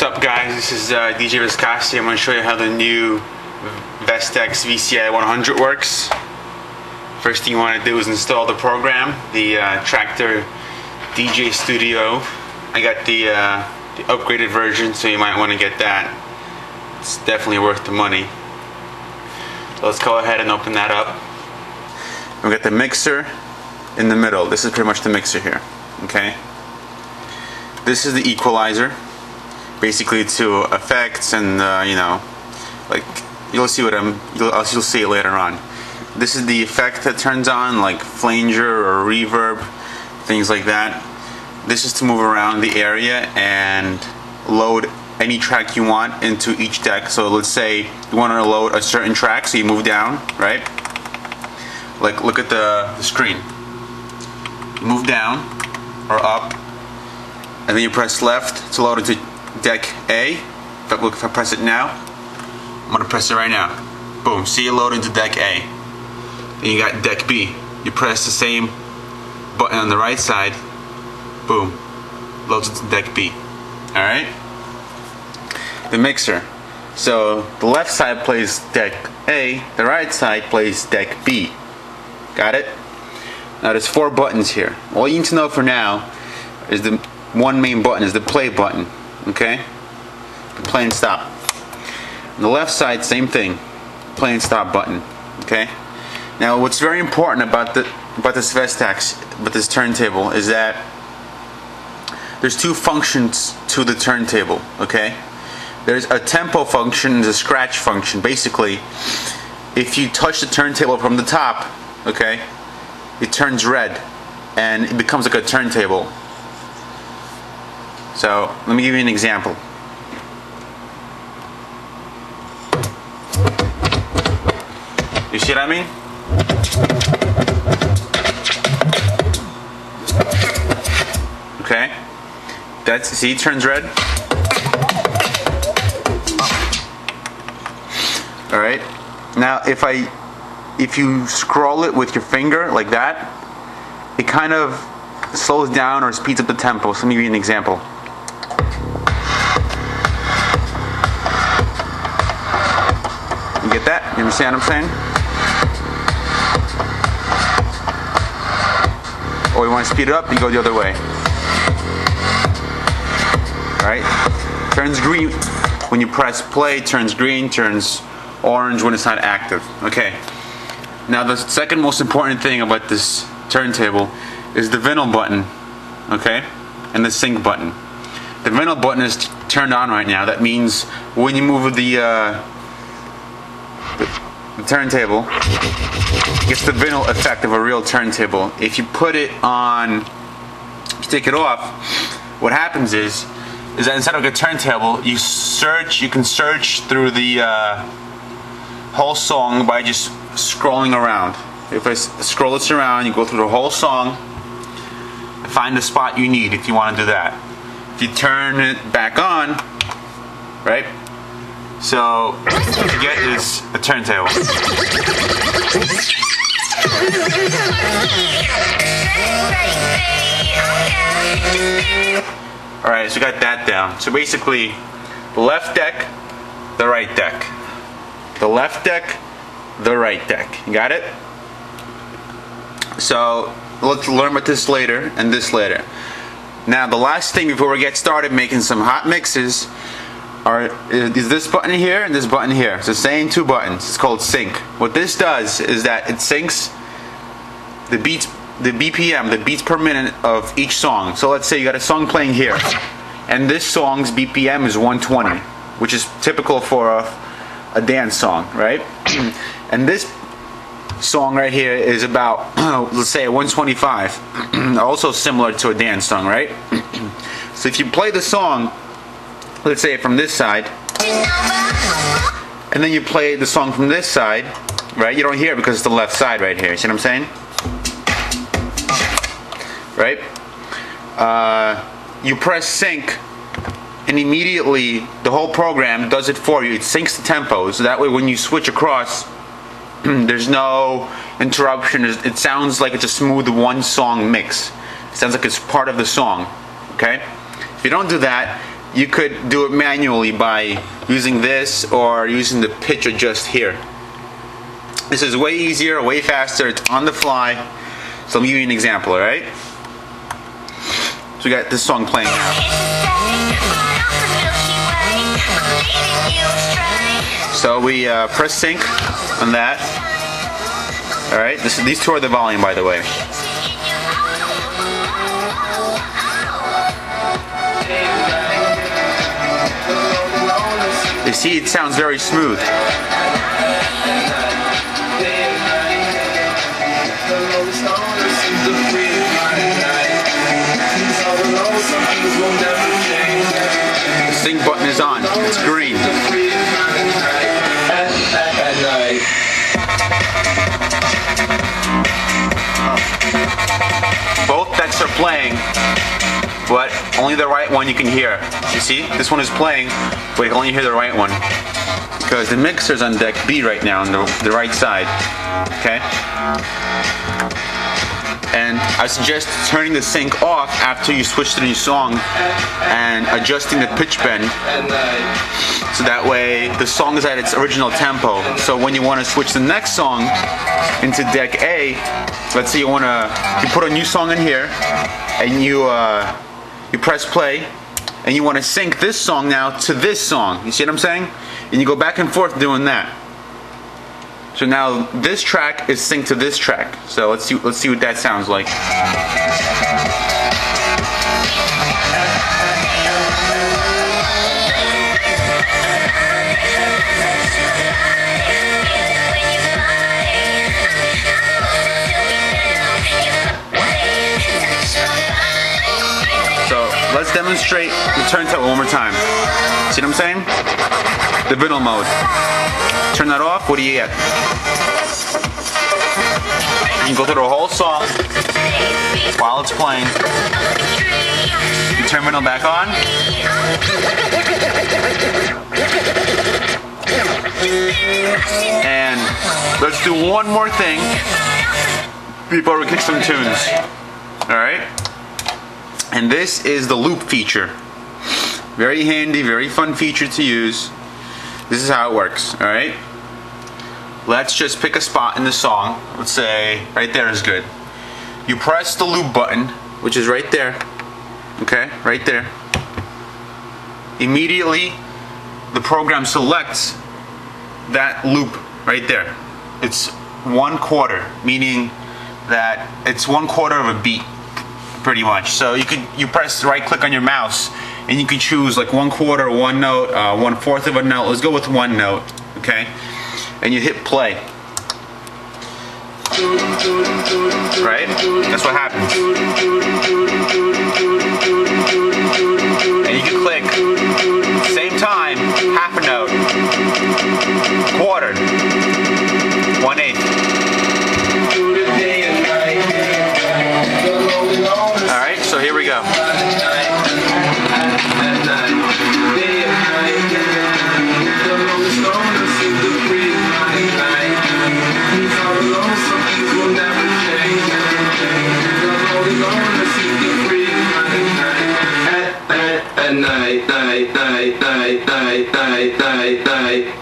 What's up, guys? This is DJ Viscocity. I'm going to show you how the new Vestax VCI 100 works. First thing you want to do is install the program, the Tractor DJ Studio. I got the upgraded version, so you might want to get that. It's definitely worth the money. So let's go ahead and open that up. We got the mixer in the middle. This is pretty much the mixer here. Okay. This is the equalizer. Basically to effects and you know, like you'll see you'll see it later on. This is the effect that turns on, like flanger or reverb, things like that. This is to move around the area and load any track you want into each deck. So let's say you want to load a certain track, so you move down, right? Like look at the screen. You move down or up, and then you press left to load into deck A. If I press it now, I'm gonna press it right now. Boom, see it load into deck A. Then you got deck B. You press the same button on the right side, boom, loads into deck B. Alright? The mixer. So the left side plays deck A, the right side plays deck B. Got it? Now there's 4 buttons here. All you need to know for now is the one main button is the play button. Okay? The play and stop. On the left side, same thing. Play and stop button. Okay? Now what's very important about this Vestax, about this turntable, is that there's 2 functions to the turntable. Okay? There's a tempo function and a scratch function. Basically, if you touch the turntable from the top, okay, it turns red and it becomes like a turntable. So let me give you an example. You see what I mean? Okay, see, it turns red. All right. Now if you scroll it with your finger like that, it kind of slows down or speeds up the tempo. So let me give you an example. You get that? You understand what I'm saying? Or you want to speed it up, you go the other way. Alright? Turns green when you press play, turns green, turns orange when it's not active. Okay. Now the second most important thing about this turntable is the vinyl button. Okay? And the sync button. The vinyl button is turned on right now. That means when you move the turntable, it gets the vinyl effect of a real turntable. If you put it on, take it off, what happens is that instead of a turntable, you can search through the whole song by just scrolling around. If I scroll this around, you go through the whole song, find the spot you need if you want to do that. If you turn it back on, right? So what you get is a turntable. Alright, so we got that down. So basically, the left deck, the right deck. The left deck, the right deck. You got it? So let's learn about this later and this later. Now the last thing before we get started making some hot mixes is this button here and this button here. It's the same 2 buttons. It's called sync. What this does is that it syncs the beats, the BPM, the beats per minute of each song. So let's say you got a song playing here, and this song's BPM is 120, which is typical for a dance song, right? And this song right here is about, let's say, 125, also similar to a dance song, right? So if you play the song, let's say from this side, and then you play the song from this side, right? You don't hear it because it's the left side right here. See what I'm saying? Right? You press sync, and immediately the whole program does it for you. It syncs the tempo, so that way when you switch across, there's no interruption. It sounds like it's a smooth one song mix. It sounds like it's part of the song. Okay? If you don't do that, you could do it manually by using this or using the pitch adjust here. This is way easier, way faster, it's on the fly. So let me give you an example, alright? So we got this song playing now. So we press sync on that. Alright, these two are the volume, by the way. You see, it sounds very smooth. The sync button is on. It's green. Both decks are playing, but only the right one you can hear. You see? This one is playing, but you can only hear the right one. Because the mixer's on deck B right now on the right side. Okay? And I suggest turning the sync off after you switch to the new song and adjusting the pitch bend so that way the song is at its original tempo. So when you want to switch the next song into deck A, let's say you put a new song in here and you press play and you want to sync this song now to this song. You see what I'm saying? And you go back and forth doing that. So now this track is synced to this track. So let's see what that sounds like. So let's demonstrate the turntable one more time. See what I'm saying? The vinyl mode. Turn that off, what do you get? You can go through the whole song while it's playing. You turn vinyl back on. And let's do one more thing before we kick some tunes. Alright? And this is the loop feature. Very handy, very fun feature to use. This is how it works, alright? Let's just pick a spot in the song. Let's say right there is good. You press the loop button, which is right there. Okay, right there. Immediately, the program selects that loop right there. It's 1/4, meaning that it's 1/4 of a beat, pretty much. So you press right click on your mouse and you can choose like 1/4, 1 note, 1/4 of a note. Let's go with 1 note, okay? And you hit play. Right? That's what happens. And you can click same time, half a note, quarter, 1/8. Alright, so here we go. Night.